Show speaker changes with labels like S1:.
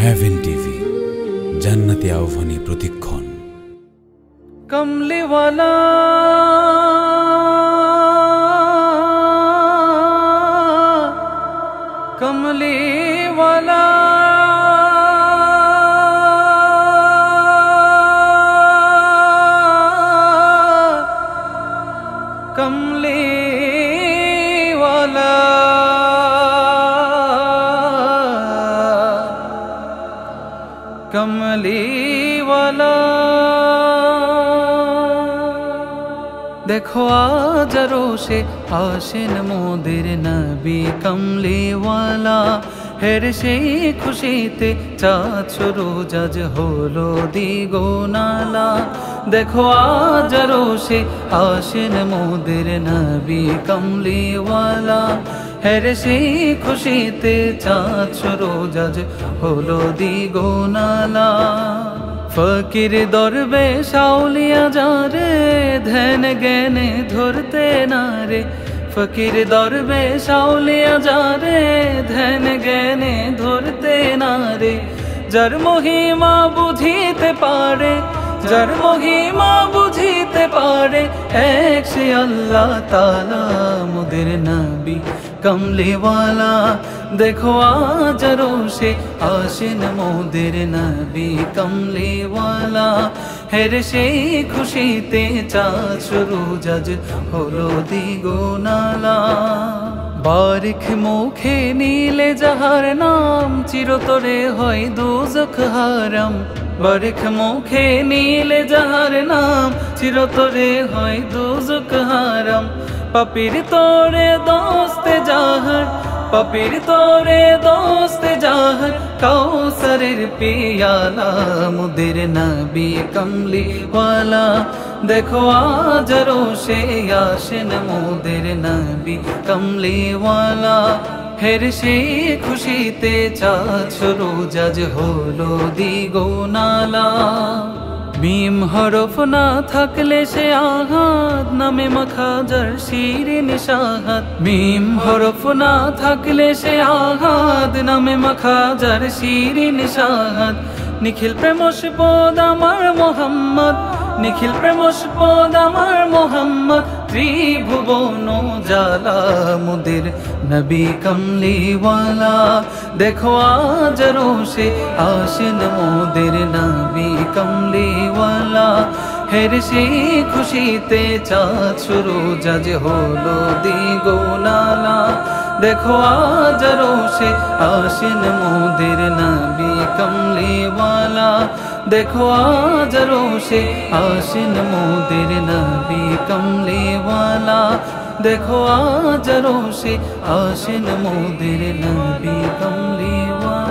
S1: Haven TV, জান্নাতি আহ্বানী প্রতিক্ষণ।
S2: কমলিওয়ালা কমলিওয়ালা কমলিওয়ালা কমলিওয়ালা देखो आज रोशे आशिन मोदिर नबी कमलिवाला हेर সেই খুশিতে চাঁদ সুরজ আজ হলো দ্বিগুণালা। দেখো আজ রোশে আশিন মোদের নবী কমলিওয়ালা হের সেই খুশিতে চাঁদ সুরজ আজ হলো দ্বিগুণালা। ফকির দরবেশ আউলিয়া যারে ধ্যান জ্ঞানে ধরতে না রে, ফকির দরবেশ আউলিয়া যারে ধ্যান জ্ঞানে ধরতে না রে। যার মহিমা বুঝিতে পারে, যার মহিমা বুঝিতে পারে এক সে আল্লাহ তাআলা মোদের নবী কমলিওয়ালা। দেখো আজ রোশে আশিন মোদের নবী কমলিওয়ালা হের সেই খুশিতে চাঁদ সুরজ আজ হলো দ্বিগুণালা। বারিক মুখে নিলে যাহার নাম চিরতরে হয় দোজখ হারাম। বারিক মুখে নিলে যাহার নাম চিরতরে হয় দোজখ হারাম। পাপীর তোরে দোস্তে যাহার, পাপীর তোরে দোস্তে যাহার কাউসারের পিয়ালা মোদের নবী কমলিওয়ালা। দেখো আজ রোশে আশিন মোদের নবী কমলিওয়ালা হের সেই খুশিতে চাঁদ সুরজ আজ হলো দ্বিগুণালা। মিম হরফ না থাকলে সে আহাদ নামে মাখা যার শিরিন শাহাদ। মিম হরফ না থাকলে সে আহাদ নামে মাখা যার শিরিন শাহাদ। নিখিল প্রেমস্পদ আমার মোহাম্মদ, নিখিল প্রেমস্পদ আমার মোহাম্মদ ত্রিভুবন জালা মোদের নবী কমলিওয়ালা। দেখো আজ রোশে আশিন মোদের নবী কমলিওয়ালা হের সেই খুশিতে চাঁদ সুরজ আজ হলো দ্বিগুণালা। দেখো আজ রোশে আশিন মোদের নবী কমলিওয়ালা। দেখো আজ রোশে আশিন মোদের নবী কমলিওয়ালা। দেখো আজ রোশে আশিন মোদের নবী কমলিওয়ালা।